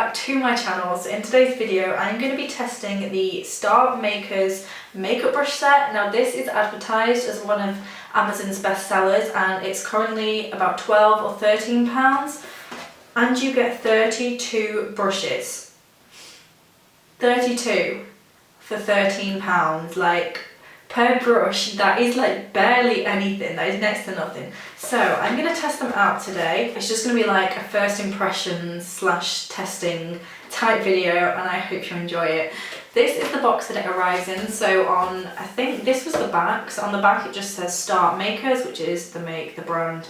back to my channel. So in today's video I'm going to be testing the Star Makers makeup brush set. Now this is advertised as one of Amazon's best sellers and it's currently about £12 or £13 and you get 32 brushes. 32 for £13, like per brush, that is like barely anything, that is next to nothing. So I'm going to test them out today. It's just going to be like a first impressions / testing type video and I hope you enjoy it. This is the box that it arrives in, so on, I think this was the back, so on the back it just says Star Makers, which is the brand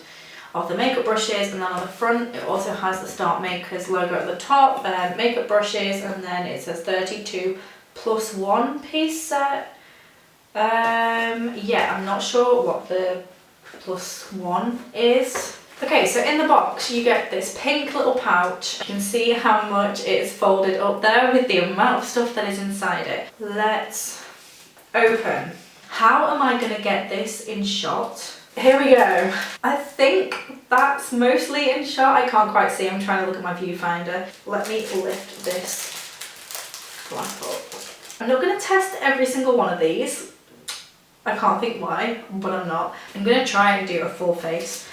of the makeup brushes, and then on the front it also has the Star Makers logo at the top, makeup brushes, and then it says 32 plus 1 piece set. Yeah, I'm not sure what the plus 1 is. Okay, so in the box you get this pink little pouch. You can see how much it's folded up there with the amount of stuff that is inside it. Let's open. How am I going to get this in shot? Here we go. I think that's mostly in shot. I can't quite see. I'm trying to look at my viewfinder. Let me lift this flap up. I'm not going to test every single one of these. I can't think why, but I'm not. I'm going to try and do a full face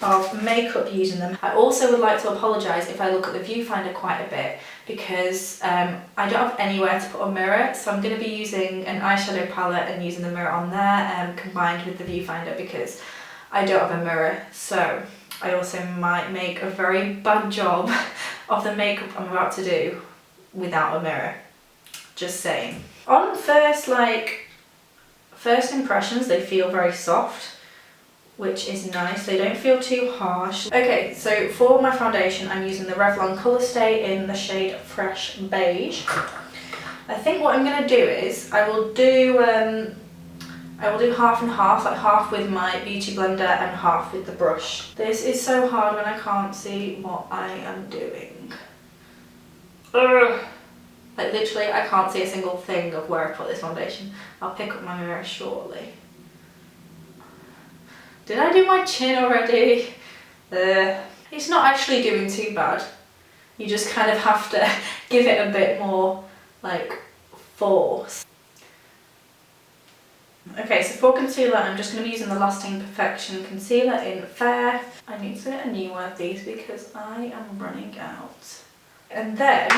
of makeup using them. I also would like to apologise if I look at the viewfinder quite a bit because I don't have anywhere to put a mirror, so I'm going to be using an eyeshadow palette and using the mirror on there combined with the viewfinder because I don't have a mirror. So I also might make a very bad job of the makeup I'm about to do without a mirror. Just saying. On first impressions, they feel very soft, which is nice. They don't feel too harsh. Okay, so for my foundation, I'm using the Revlon Colour Stay in the shade Fresh Beige. I think what I'm going to do is I will do half and half, like half with my beauty blender and half with the brush. This is so hard when I can't see what I am doing. Ugh. Like literally I can't see a single thing of where I put this foundation. I'll pick up my mirror shortly. Did I do my chin already? It's not actually doing too bad. You just kind of have to give it a bit more like force. Okay, so for concealer I'm just going to be using the Lasting Perfection concealer in Fair. I need to get a new one of these because I am running out. And then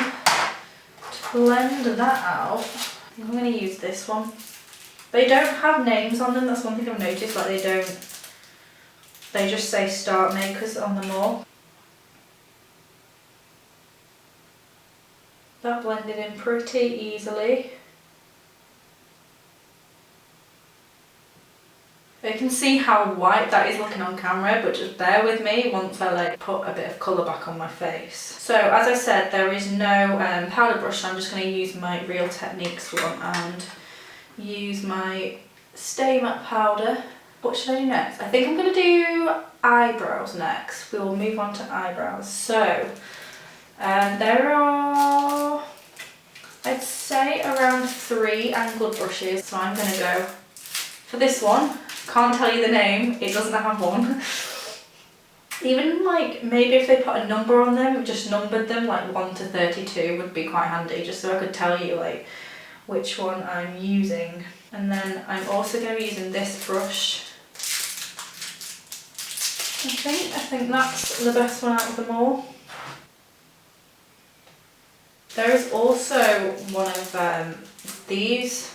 to blend that out, I think I'm going to use this one. They don't have names on them, that's one thing I've noticed, like they just say Star Makers on them all. That blended in pretty easily. You can see how white that is looking on camera, but just bear with me once I put a bit of colour back on my face. So as I said, there is no powder brush, so I'm just going to use my Real Techniques one and use my Stay Matte powder. What should I do next? I think I'm going to do eyebrows next. We will move on to eyebrows. So there are, I'd say, around 3 angled brushes, so I'm going to go for this one. Can't tell you the name, it doesn't have one. Even maybe if they put a number on them, just numbered them 1 to 32 would be quite handy, just so I could tell you which one I'm using. And then I'm also going to be using this brush. I think that's the best one out of them all. There is also one of these.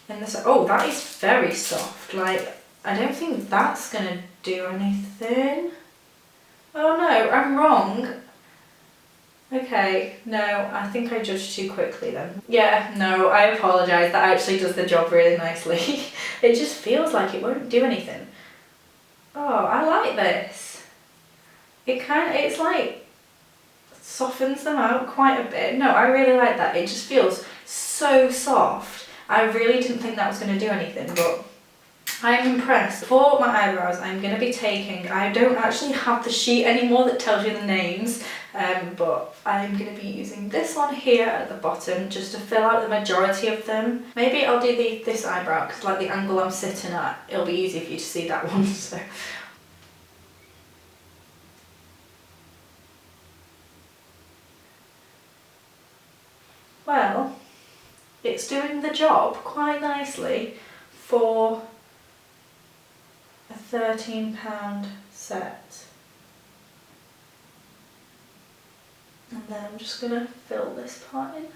And this, oh, that is very soft. I don't think that's gonna do anything. Oh no, I'm wrong. Okay, no, I think I judged too quickly then. Yeah, no, I apologise. That actually does the job really nicely. It just feels like it won't do anything. Oh, I like this. It's softens them out quite a bit. No, I really like that. It just feels so soft. I really didn't think that was going to do anything, but I'm impressed. For my eyebrows, I'm going to be taking, I don't actually have the sheet anymore that tells you the names, but I'm going to be using this one here at the bottom just to fill out the majority of them. Maybe I'll do this eyebrow because the angle I'm sitting at, it'll be easy for you to see that one. So it's doing the job quite nicely for a £13 set. And then I'm just going to fill this part in.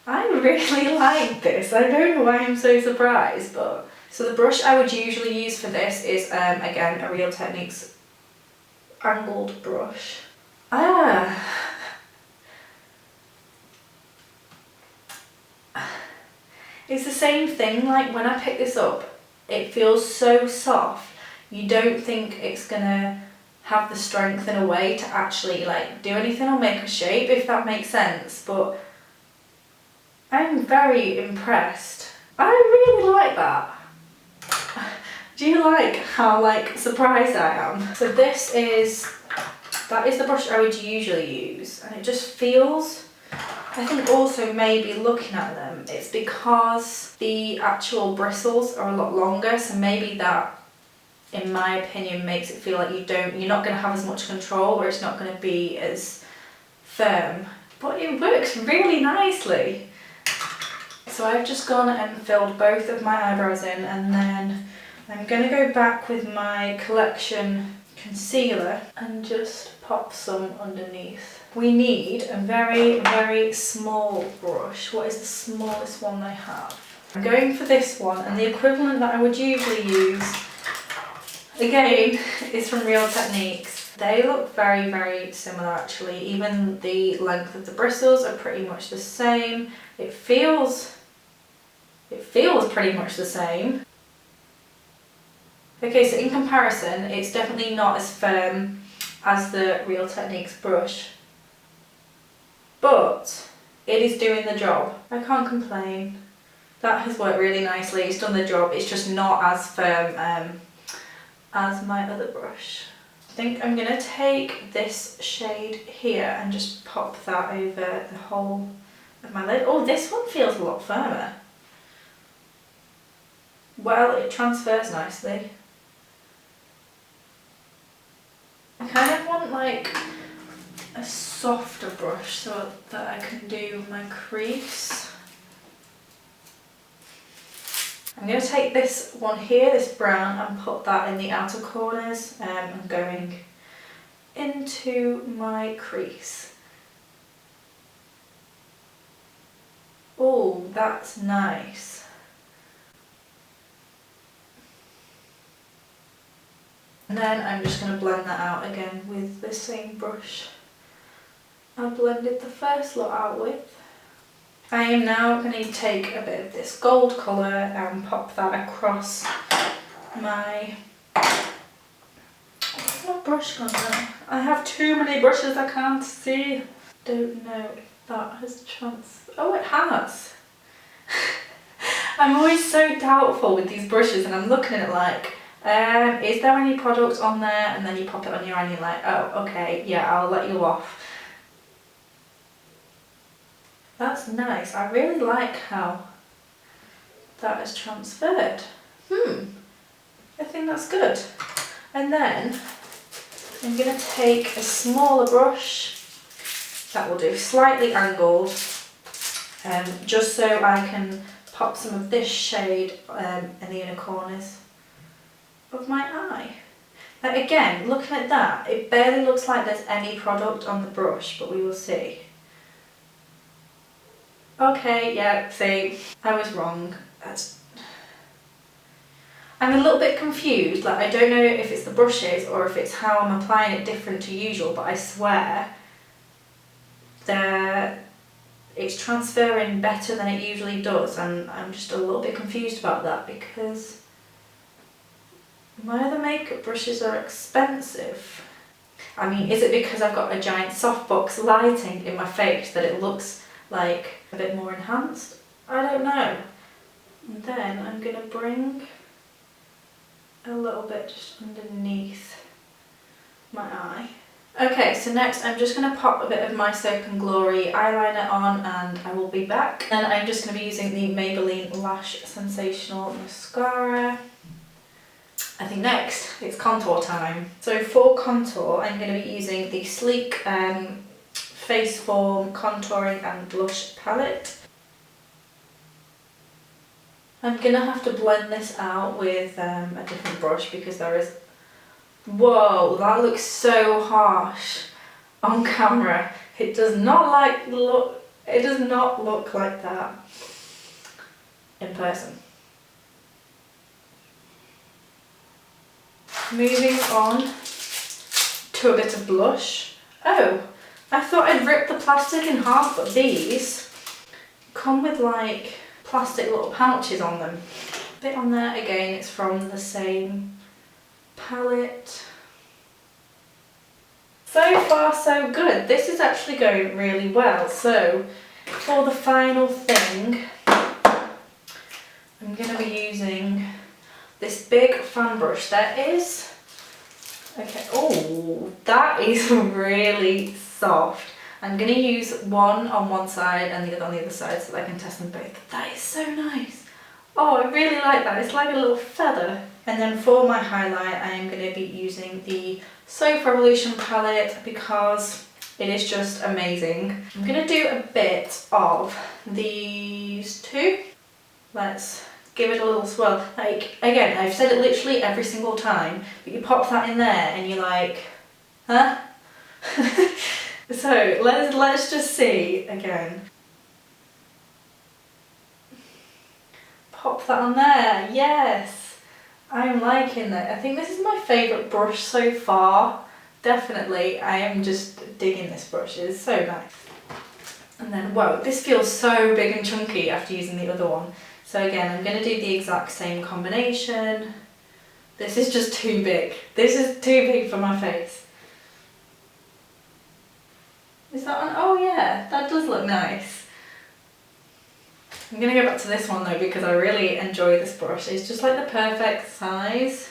I really like this. I don't know why I'm so surprised, but... So the brush I would usually use for this is, again, a Real Techniques angled brush. It's the same thing, like when I pick this up, it feels so soft. You don't think it's gonna have the strength in a way to actually like do anything or make a shape, if that makes sense, but I'm very impressed. I really like that. Do you like how like surprised I am? So that is the brush I would usually use, and it just feels, I think also maybe looking at them, it's because the actual bristles are a lot longer, so maybe that, in my opinion, makes it feel like you're not going to have as much control, or it's not going to be as firm, but it works really nicely. So I've just gone and filled both of my eyebrows in, and then I'm going to go back with my Collection concealer and just pop some underneath. We need a very, very small brush. What is the smallest one they have? I'm going for this one, and the equivalent that I would usually use, again, is from Real Techniques. They look very, very similar actually. Even the length of the bristles are pretty much the same. It feels pretty much the same. Okay, so in comparison, it's definitely not as firm as the Real Techniques brush, but it is doing the job. I can't complain. That has worked really nicely, it's done the job. It's just not as firm as my other brush. I think I'm gonna take this shade here and just pop that over the whole of my lid. Oh, this one feels a lot firmer. Well, it transfers nicely. I kind of want like a softer brush so that I can do my crease. I'm going to take this one here, this brown, and put that in the outer corners. I'm going into my crease. Oh, that's nice. And then I'm just going to blend that out again with the same brush I blended the first lot out with. I am now going to take a bit of this gold colour and pop that across my... Where's my brush gone now? I have too many brushes I can't see. Don't know if that has Oh, it has! I'm always so doubtful with these brushes, and I'm looking at it like, is there any product on there? And then you pop it on your hand and you're like, oh, okay, yeah, I'll let you off. That's nice. I really like how that has transferred. I think that's good. And then I'm going to take a smaller brush, that will do, slightly angled, just so I can pop some of this shade in the inner corners of my eye. Now again, looking at that, it barely looks like there's any product on the brush, but we will see. Okay, yeah, see, I was wrong. I'm a little bit confused, like I don't know if it's the brushes or if it's how I'm applying it different to usual, but I swear it's transferring better than it usually does, and I'm just a little bit confused about that because my other makeup brushes are expensive. I mean, is it because I've got a giant softbox lighting in my face that it looks like a bit more enhanced? I don't know. And then I'm going to bring a little bit just underneath my eye. Okay, so next I'm just going to pop a bit of my Soap & Glory eyeliner on, and I will be back. Then I'm just going to be using the Maybelline Lash Sensational Mascara. I think next it's contour time. So for contour I'm going to be using the Sleek Face Form Contouring and Blush Palette. I'm gonna have to blend this out with a different brush because there is... Whoa, that looks so harsh on camera. It does not look like that in person. Moving on to a bit of blush. Oh, I thought I'd rip the plastic in half, but these come with like plastic little pouches on them. A bit on there, again, it's from the same palette. So far so good. This is actually going really well. So for the final thing, I'm going to be using this big fan brush. Oh, that is really soft. I'm going to use one on one side and the other on the other side so that I can test them both. That is so nice. Oh, I really like that. It's like a little feather. And then for my highlight, I am going to be using the Soap Revolution palette because it is just amazing. I'm going to do a bit of these two. Let's give it a little swirl. Like, again, I've said it literally every single time, but you pop that in there and you're like, huh? So let's just see again. Pop that on there, yes! I'm liking that. I think this is my favourite brush so far. Definitely, I am just digging this brush, it's so nice. And then, whoa, this feels so big and chunky after using the other one. So again, I'm going to do the exact same combination. This is just too big. This is too big for my face. Is that one? Oh yeah, that does look nice. I'm going to go back to this one though because I really enjoy this brush. It's just like the perfect size.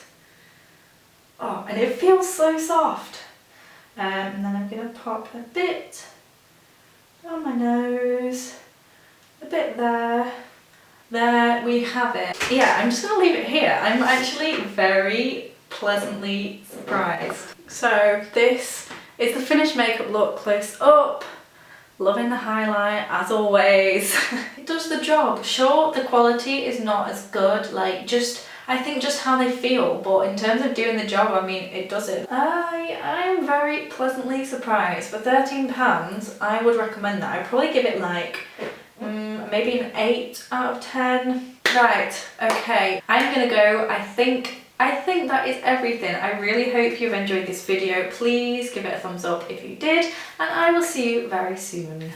Oh, and it feels so soft. And then I'm going to pop a bit on my nose, a bit there. There we have it. Yeah, I'm just going to leave it here. I'm actually very pleasantly surprised. So this is the finished makeup look close up. Loving the highlight as always. It does the job. Sure, the quality is not as good, like I think just how they feel, but in terms of doing the job, I mean, it does it. I am very pleasantly surprised. For £13, I would recommend that. I'd probably give it like maybe an 8 out of 10. Right, okay, I'm gonna go. I think that is everything. I really hope you've enjoyed this video. Please give it a thumbs up if you did, and I will see you very soon.